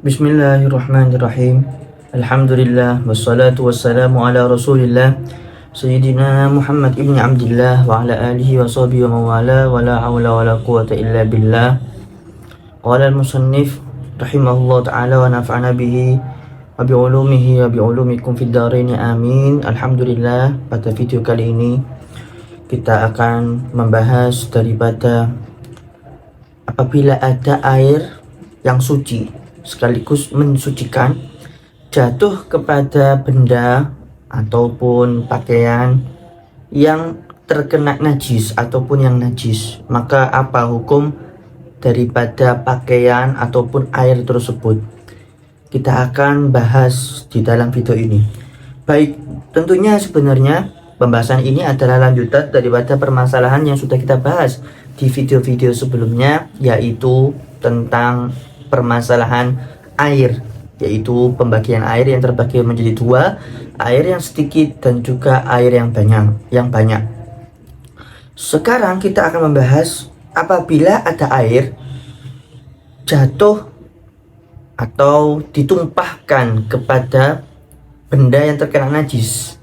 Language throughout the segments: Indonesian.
Bismillahirrahmanirrahim. Alhamdulillah wassalatu wassalamu ala Rasulillah Sayyidina Muhammad ibn Abdullah wa ala alihi wa sahbihi wa mawala wa la hawla wa la quwata illa billah. Qala al-musannif rahimahullah ta'ala wa nafa'ana bihi wa bi'ulumihi wa bi'ulumikum fid dharain amin. Alhamdulillah, pada video kali ini kita akan membahas daripada apabila ada air yang suci sekaligus mensucikan jatuh kepada benda ataupun pakaian yang terkena najis ataupun yang najis, maka apa hukum daripada pakaian ataupun air tersebut? Kita akan bahas di dalam video ini. Baik, tentunya sebenarnya pembahasan ini adalah lanjutan daripada permasalahan yang sudah kita bahas di video-video sebelumnya, yaitu tentang permasalahan air, yaitu pembagian air yang terbagi menjadi dua, air yang sedikit dan juga air yang banyak. Sekarang kita akan membahas apabila ada air jatuh atau ditumpahkan kepada benda yang terkena najis.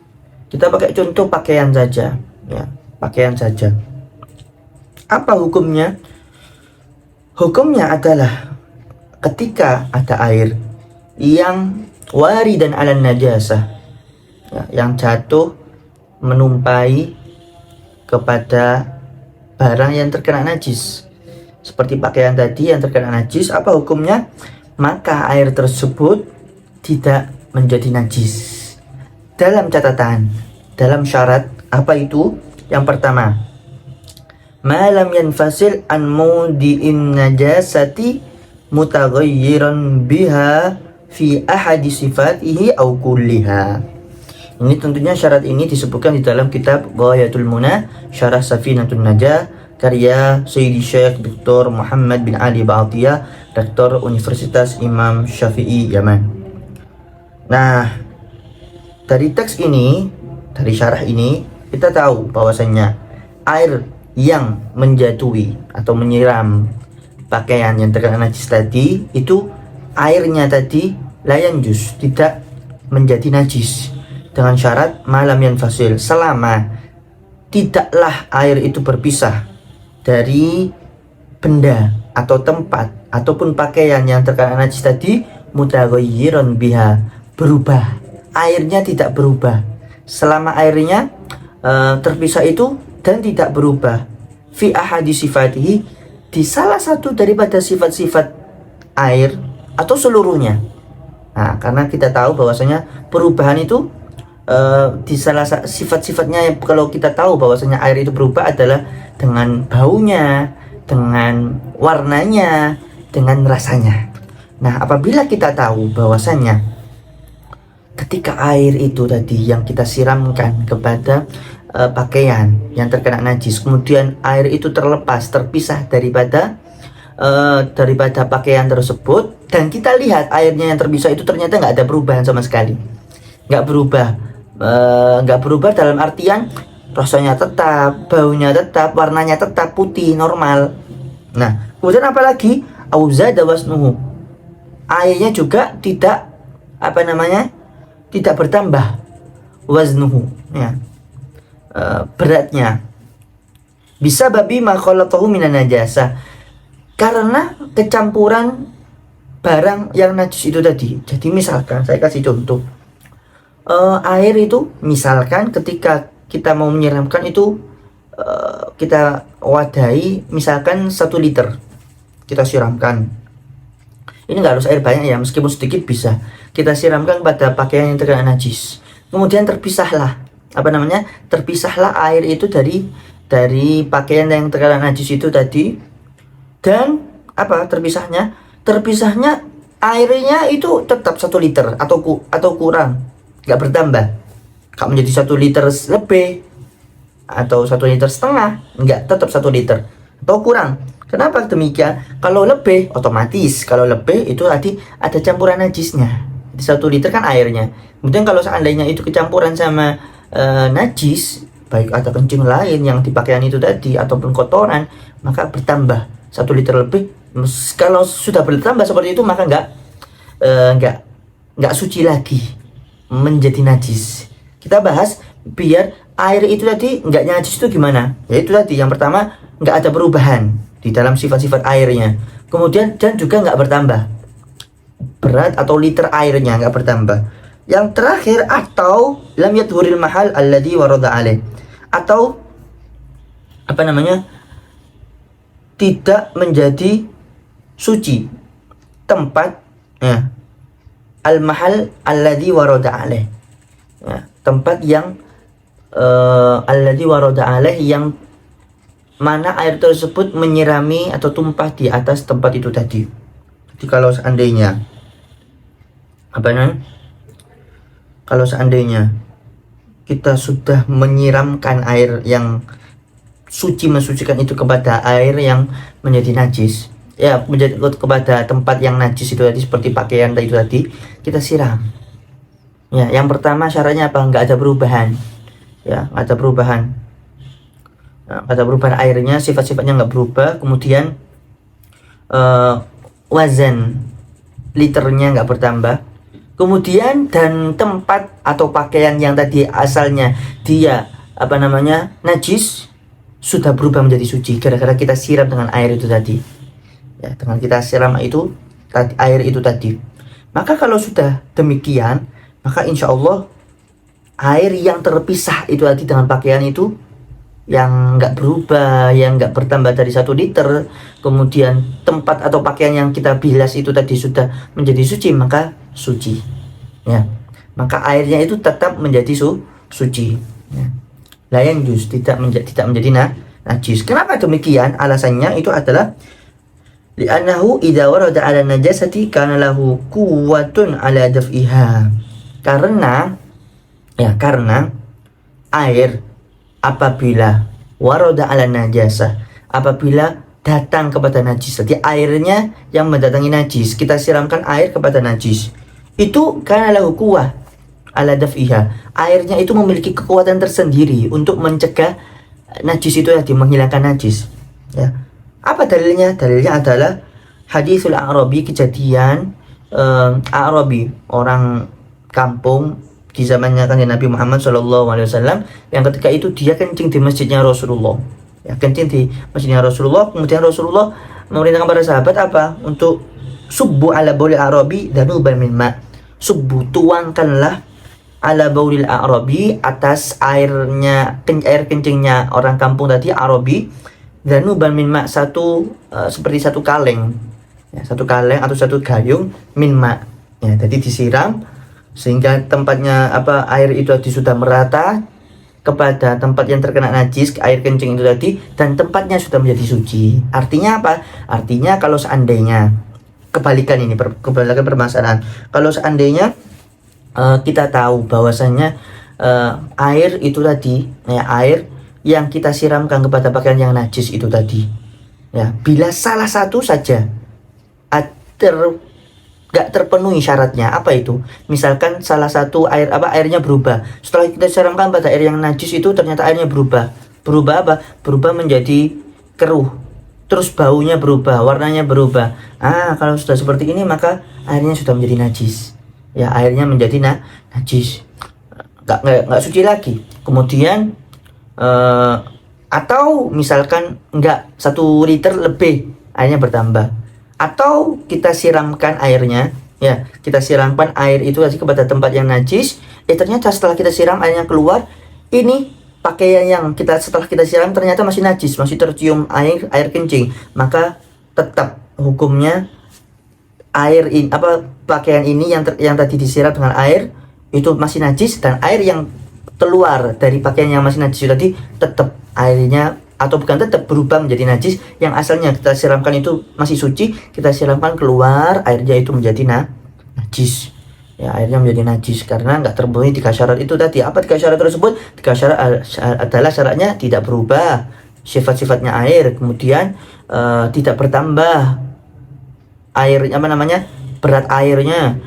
Kita pakai contoh pakaian saja, ya, pakaian saja. Apa hukumnya? Hukumnya adalah ketika ada air yang waridan ala najasah, ya, yang jatuh menumpai kepada barang yang terkena najis, seperti pakaian tadi yang terkena najis, apa hukumnya? Maka air tersebut tidak menjadi najis. Dalam catatan, dalam syarat, apa itu? Yang pertama, malam yanfasil an maudi'in najasati mutaghayyiran biha fi ahadi sifatihi aw kulliha. Ini tentunya syarat ini disebutkan di dalam kitab Ghayatul Munah Syarah Safinatun Najah karya Sayyidi Syekh Dr. Muhammad bin Ali Ba'atiyah, Rektor Universitas Imam Syafi'i Yaman. Nah, dari teks ini, dari syarah ini, kita tahu bahwasanya air yang menjatuhi atau menyiram pakaian yang terkena najis tadi, itu airnya tadi layan jus, tidak menjadi najis, dengan syarat malam yanfasil, selama tidaklah air itu berpisah dari benda atau tempat ataupun pakaian yang terkena najis tadi, mutaghayyiran biha, berubah, airnya tidak berubah, selama airnya terpisah itu dan tidak berubah fi ahadi sifatihi, di salah satu daripada sifat-sifat air atau seluruhnya. Nah, karena kita tahu bahwasanya perubahan itu di salah sifat-sifatnya, kalau kita tahu bahwasanya air itu berubah adalah dengan baunya, dengan warnanya, dengan rasanya. Nah, apabila kita tahu bahwasanya ketika air itu tadi yang kita siramkan kepada pakaian yang terkena najis, kemudian air itu terpisah daripada pakaian tersebut, dan kita lihat airnya yang terpisah itu ternyata nggak ada perubahan sama sekali, nggak berubah dalam artian rasanya tetap, baunya tetap, warnanya tetap putih normal. Nah, kemudian apalagi auzada wasnuhu, airnya juga tidak tidak bertambah waznuhu, ya, beratnya, bisa babi makhalatahu minan najasa, karena kecampuran barang yang najis itu tadi. Jadi misalkan saya kasih contoh, air itu misalkan ketika kita mau menyiramkan itu, kita wadahi misalkan 1 liter, kita siramkan. Ini nggak harus air banyak ya, meskipun sedikit bisa kita siramkan pada pakaian yang terkena najis. Kemudian terpisahlah air itu dari pakaian yang terkena najis itu tadi. Dan terpisahnya airnya itu tetap 1 liter atau kurang, nggak bertambah, nggak menjadi 1 liter lebih atau 1 liter setengah, nggak, tetap 1 liter atau kurang. Kenapa demikian? Kalau lebih, otomatis kalau lebih itu tadi ada campuran najisnya. 1 liter kan airnya, kemudian kalau seandainya itu kecampuran sama najis, baik ada kencing lain yang di pakaian itu tadi ataupun kotoran, maka bertambah 1 liter lebih. Kalau sudah bertambah seperti itu, maka nggak suci lagi, menjadi najis. Kita bahas biar air itu tadi nggak najis itu gimana? Ya itu tadi, yang pertama nggak ada perubahan di dalam sifat-sifat airnya. Kemudian dan juga nggak bertambah berat atau liter airnya, nggak bertambah. Yang terakhir, atau lam yadhuril mahal alladhi warada alaih, atau apa namanya, tidak menjadi suci tempat, ya, al mahal alladhi warada alaih, ya, tempat yang alladhi warada alaih, yang mana air tersebut menyirami atau tumpah di atas tempat itu tadi. Jadi kalau seandainya apa namanya, kalau seandainya kita sudah menyiramkan air yang suci, mensucikan itu kepada air yang menjadi najis, ya, menjadi kepada tempat yang najis itu tadi, seperti pakaian itu tadi, kita siram. Ya, yang pertama syaratnya apa? Nggak ada perubahan, ya, nggak ada perubahan. Nah, nggak ada perubahan airnya, sifat-sifatnya nggak berubah. Kemudian wazan liternya nggak bertambah. Kemudian dan tempat atau pakaian yang tadi asalnya dia apa namanya najis sudah berubah menjadi suci gara-gara kita siram dengan air itu tadi, ya, dengan kita siram itu tadi, air itu tadi. Maka kalau sudah demikian, maka insya Allah air yang terpisah itu tadi dengan pakaian itu, yang nggak berubah, yang nggak bertambah dari 1 liter, kemudian tempat atau pakaian yang kita bilas itu tadi sudah menjadi suci, maka suci, ya, maka airnya itu tetap menjadi suci, ya. Layan jus tidak menjadi najis. Kenapa demikian? Alasannya itu adalah li'annahu idza warada 'ala najasati kana lahu quwwatun 'ala daf'iha. Karena air apabila warada 'ala najasah, apabila datang kepada najis, jadi airnya yang mendatangi najis, kita siramkan air kepada najis, itu karena lahu quwwah ala daf'iha, airnya itu memiliki kekuatan tersendiri untuk mencegah najis itu tadi, menghilangkan najis, ya. Apa dalilnya? Dalilnya adalah hadisul A'rabi, kejadian A'rabi, orang kampung di zamannya kan Nabi Muhammad SAW, yang ketika itu dia kencing di masjidnya Rasulullah, ya, kencing di masjidnya Rasulullah. Kemudian Rasulullah memerintahkan para sahabat apa? Untuk subbu ala bauli A'rabi danuban min ma', subbu, tuangkanlah ala baulil A'rabi, atas air kencingnya orang kampung tadi A'rabi, danuban min ma', seperti satu kaleng, ya, satu kaleng atau satu gayung, min ma', ya, jadi disiram sehingga tempatnya apa, air itu tadi sudah merata kepada tempat yang terkena najis, air kencing itu tadi, dan tempatnya sudah menjadi suci. Artinya apa? Artinya kalau seandainya kebalikan permasalahan, kalau seandainya kita tahu bahwasanya air itu tadi, ya, air yang kita siramkan kepada pakaian yang najis itu tadi, ya, bila salah satu saja gak terpenuhi syaratnya, apa itu? Misalkan salah satu airnya berubah, setelah kita siramkan pada air yang najis itu, ternyata airnya berubah apa? Berubah menjadi keruh, terus baunya berubah, warnanya berubah. Kalau sudah seperti ini, maka airnya sudah menjadi najis, ya, airnya menjadi najis, nggak suci lagi. Kemudian atau misalkan nggak 1 liter lebih, airnya bertambah, atau kita siramkan airnya, ya, kita siramkan air itu kepada tempat yang najis, ternyata setelah kita siram airnya keluar, ini pakaian yang setelah kita siram ternyata masih najis, masih tercium air kencing, maka tetap hukumnya pakaian ini yang tadi disiram dengan air itu masih najis, dan air yang keluar dari pakaian yang masih najis tadi tetap airnya, atau bukan tetap, berubah menjadi najis. Yang asalnya kita siramkan itu masih suci, kita siramkan keluar, airnya itu menjadi najis, ya, airnya menjadi najis karena nggak terpenuhi 3 syarat itu tadi. Apa 3 syarat tersebut? 3 syarat adalah syaratnya tidak berubah sifat-sifatnya air, kemudian tidak bertambah air, berat airnya,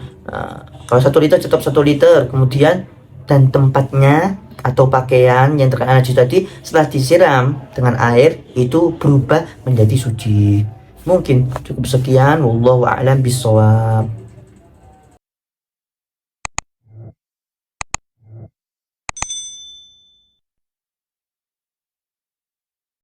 kalau 1 liter tetap 1 liter, kemudian dan tempatnya atau pakaian yang terkena najis tadi setelah disiram dengan air itu berubah menjadi suci. Mungkin cukup sekian, wallahu a'lam bishawab.